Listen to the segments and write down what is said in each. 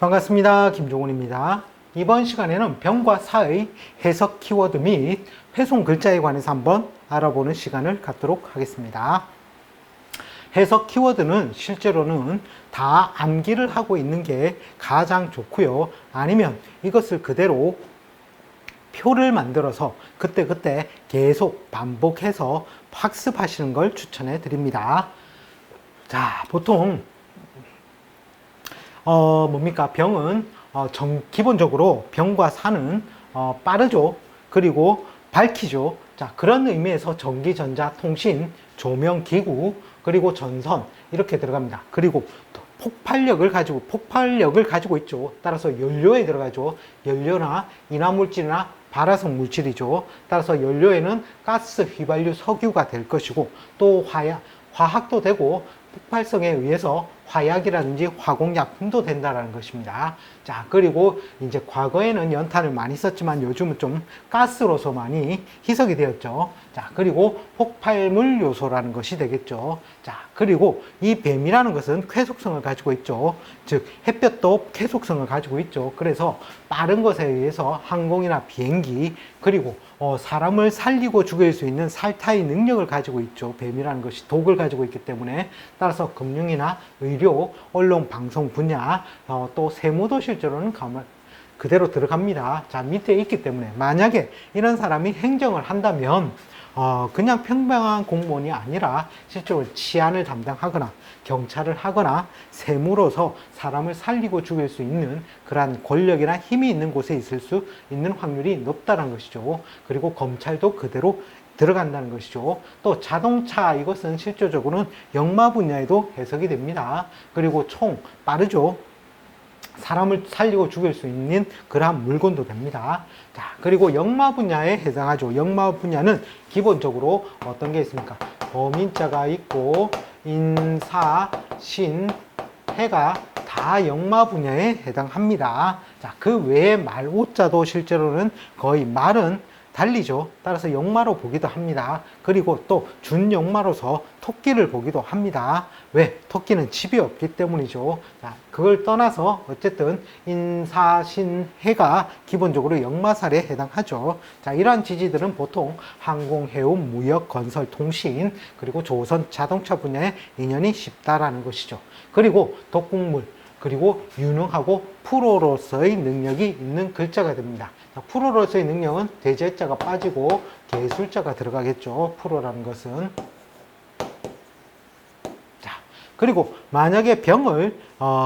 반갑습니다. 김종훈입니다. 이번 시간에는 병과 사의 해석 키워드 및 회송 글자에 관해서 한번 알아보는 시간을 갖도록 하겠습니다. 해석 키워드는 실제로는 다 암기를 하고 있는 게 가장 좋고요. 아니면 이것을 그대로 표를 만들어서 그때그때 계속 반복해서 학습하시는 걸 추천해 드립니다. 자, 보통 병은 기본적으로 병과 사는 빠르죠. 그리고 밝히죠. 자, 그런 의미에서 전기, 전자, 통신, 조명, 기구, 그리고 전선 이렇게 들어갑니다. 그리고 폭발력을 가지고 있죠. 따라서 연료에 들어가죠. 연료나 인화물질이나 발화성 물질이죠. 따라서 연료에는 가스, 휘발유, 석유가 될 것이고, 또 화학도 되고, 폭발성에 의해서 화약이라든지 화공약품도 된다는 것입니다. 자, 그리고 이제 과거에는 연탄을 많이 썼지만 요즘은 좀 가스로서 많이 희석이 되었죠. 자, 그리고 폭발물 요소라는 것이 되겠죠. 자, 그리고 이 뱀이라는 것은 쾌속성을 가지고 있죠. 즉, 햇볕도 쾌속성을 가지고 있죠. 그래서 빠른 것에 의해서 항공이나 비행기, 그리고 사람을 살리고 죽일 수 있는 살타의 능력을 가지고 있죠. 뱀이라는 것이 독을 가지고 있기 때문에. 따라서 금융이나 의료, 언론, 방송 분야, 또 세무도 실제로는 그대로 들어갑니다. 자, 밑에 있기 때문에 만약에 이런 사람이 행정을 한다면 그냥 평범한 공무원이 아니라 실제로 치안을 담당하거나 경찰을 하거나 세무로서 사람을 살리고 죽일 수 있는 그러한 권력이나 힘이 있는 곳에 있을 수 있는 확률이 높다는 것이죠. 그리고 검찰도 그대로 들어간다는 것이죠. 또 자동차, 이것은 실질적으로는 역마 분야에도 해석이 됩니다. 그리고 총, 빠르죠. 사람을 살리고 죽일 수 있는 그러한 물건도 됩니다. 자, 그리고 역마 분야에 해당하죠. 역마 분야는 기본적으로 어떤 게 있습니까? 범인자가 있고, 인사, 신, 해가 다 역마 분야에 해당합니다. 자, 그 외에 말, 오자도 실제로는 거의 말은 달리죠. 따라서 역마로 보기도 합니다. 그리고 또 준역마로서 토끼를 보기도 합니다. 왜? 토끼는 집이 없기 때문이죠. 자, 그걸 떠나서 어쨌든 인사신해가 기본적으로 역마살에 해당하죠. 자, 이러한 지지들은 보통 항공, 해운, 무역, 건설, 통신, 그리고 조선, 자동차 분야에 인연이 쉽다라는 것이죠. 그리고 독극물, 그리고 유능하고 프로로서의 능력이 있는 글자가 됩니다. 자, 프로로서의 능력은 대제자가 빠지고 개술자가 들어가겠죠. 프로라는 것은. 자, 그리고 만약에 병을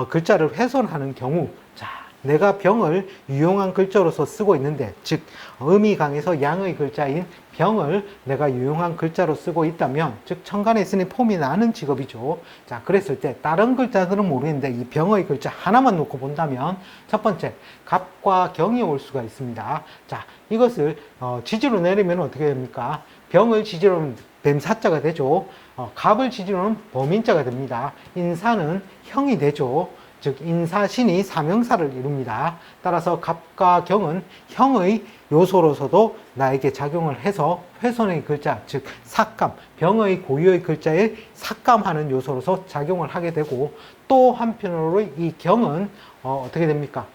글자를 훼손하는 경우, 자, 내가 병을 유용한 글자로서 쓰고 있는데, 즉 음이 강해서 양의 글자인 병을 내가 유용한 글자로 쓰고 있다면, 즉 천간에 있으니 폼이 나는 직업이죠. 자, 그랬을 때 다른 글자들은 모르겠는데 이 병의 글자 하나만 놓고 본다면, 첫 번째 갑과 경이 올 수가 있습니다. 자, 이것을 지지로 내리면 어떻게 됩니까? 병을 지지로 하면 뱀사자가 되죠. 갑을 지지로 하면 범인자가 됩니다. 인사는 형이 되죠. 즉 인사신이 사명사를 이룹니다. 따라서 갑과 경은 형의 요소로서도 나에게 작용을 해서 훼손의 글자, 즉 삭감, 병의 고유의 글자에 삭감하는 요소로서 작용을 하게 되고, 또 한편으로 이 경은 어떻게 됩니까?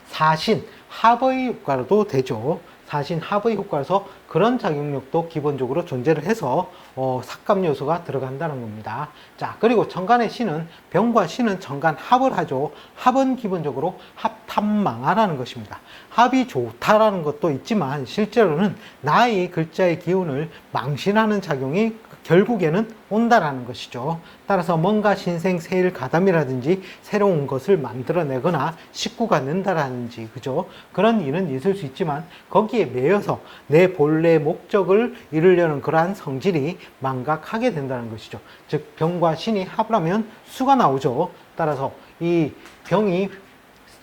사신, 합의 효과로도 되죠. 사신, 합의 효과로서 그런 작용력도 기본적으로 존재를 해서 삭감 요소가 들어간다는 겁니다. 자, 그리고 천간의 신은, 병과 신은 천간 합을 하죠. 합은 기본적으로 합탐망하라는 것입니다. 합이 좋다라는 것도 있지만 실제로는 나의 글자의 기운을 망신하는 작용이 결국에는 온다라는 것이죠. 따라서 뭔가 신생세일 가담이라든지 새로운 것을 만들어내거나 식구가 는다라든지, 그죠? 그런 일은 있을 수 있지만 거기에 매여서 내 본래 목적을 이루려는 그러한 성질이 망각하게 된다는 것이죠. 즉 병과 신이 합을 하면 수가 나오죠. 따라서 이 병이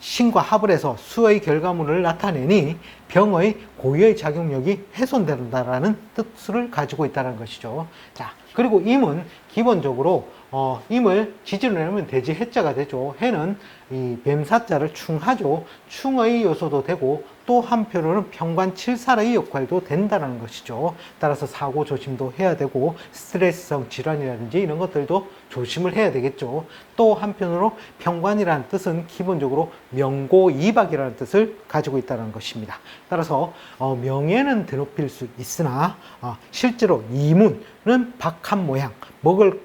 신과 합을 해서 수의 결과물을 나타내니 병의 고유의 작용력이 훼손된다라는 뜻을 가지고 있다는 것이죠. 자, 그리고 임은 기본적으로 임을 지지로 내면 돼지 해자가 되죠. 해는 이 뱀사자를 충하죠. 충의 요소도 되고 또 한편으로는 평관칠살의 역할도 된다는 것이죠. 따라서 사고 조심도 해야 되고 스트레스성 질환이라든지 이런 것들도 조심을 해야 되겠죠. 또 한편으로 평관이라는 뜻은 기본적으로 명고이박이라는 뜻을 가지고 있다는 것입니다. 따라서 명예는 드높일 수 있으나 실제로 이문은 박한 모양, 먹을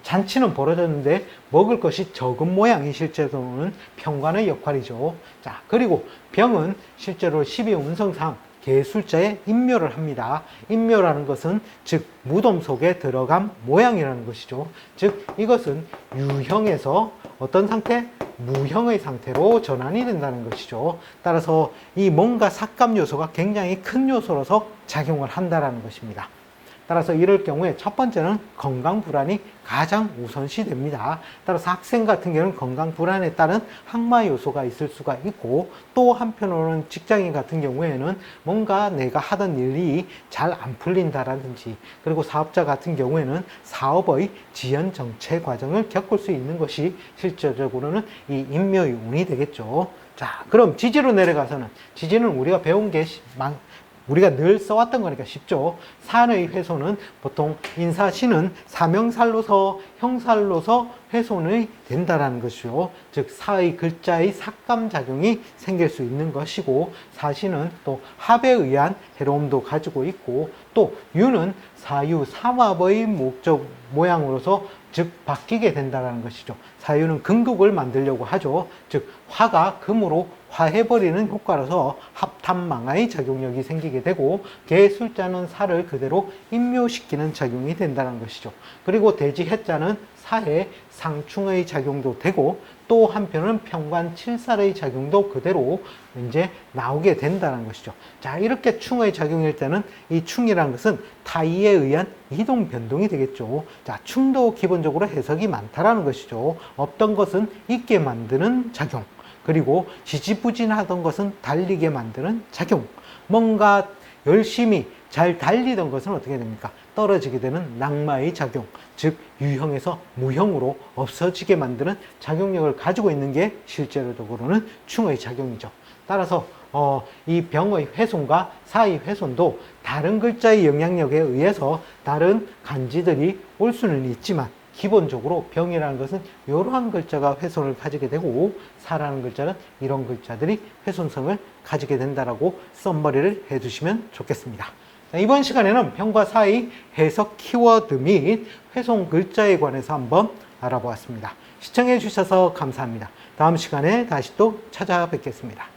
잔치는 벌어졌는데 먹을 것이 적은 모양이 실제로는 평관의 역할이죠. 자, 그리고 병은 실제로 12운성상 개술자의 인묘를 합니다. 인묘라는 것은 즉 무덤 속에 들어간 모양이라는 것이죠. 즉 이것은 유형에서 어떤 상태? 무형의 상태로 전환이 된다는 것이죠. 따라서 이 뭔가 삭감 요소가 굉장히 큰 요소로서 작용을 한다는 것입니다. 따라서 이럴 경우에 첫 번째는 건강 불안이 가장 우선시 됩니다. 따라서 학생 같은 경우는 건강 불안에 따른 항마 요소가 있을 수가 있고, 또 한편으로는 직장인 같은 경우에는 뭔가 내가 하던 일이 잘 안 풀린다라든지, 그리고 사업자 같은 경우에는 사업의 지연 정체 과정을 겪을 수 있는 것이 실질적으로는 이 인묘의 운이 되겠죠. 자, 그럼 지지로 내려가서는, 지지는 우리가 배운 게 우리가 늘 써왔던 거니까 쉽죠. 산의 훼손은 보통 인사시는 사명살로서 형살로서 훼손이 된다라는 것이죠. 즉 사의 글자의 삭감작용이 생길 수 있는 것이고, 사시는 또 합에 의한 해로움도 가지고 있고, 또 유는 사유 삼합의 목적 모양으로서 즉 바뀌게 된다는 것이죠. 사유는 금극을 만들려고 하죠. 즉 화가 금으로 화해버리는 효과로서 합탐망하의 작용력이 생기게 되고, 개술자는 사를 그대로 인묘시키는 작용이 된다는 것이죠. 그리고 대지해자는 사해 상충의 작용도 되고, 또 한편은 평관칠살의 작용도 그대로 이제 나오게 된다는 것이죠. 자, 이렇게 충의 작용일 때는 이 충이라는 것은 타이에 의한 이동 변동이 되겠죠. 자, 충도 기본적으로 해석이 많다라는 것이죠. 없던 것은 있게 만드는 작용, 그리고 지지부진하던 것은 달리게 만드는 작용, 뭔가 열심히 잘 달리던 것은 어떻게 됩니까? 떨어지게 되는 낙마의 작용, 즉 유형에서 무형으로 없어지게 만드는 작용력을 가지고 있는 게 실제로는 충의 작용이죠. 따라서 이 병의 훼손과 사의 훼손도 다른 글자의 영향력에 의해서 다른 간지들이 올 수는 있지만, 기본적으로 병이라는 것은 이러한 글자가 훼손을 가지게 되고, 사라는 글자는 이런 글자들이 훼손성을 가지게 된다라고 썸머리를 해주시면 좋겠습니다. 자, 이번 시간에는 병과 사의 해석 키워드 및 훼손 글자에 관해서 한번 알아보았습니다. 시청해 주셔서 감사합니다. 다음 시간에 다시 또 찾아뵙겠습니다.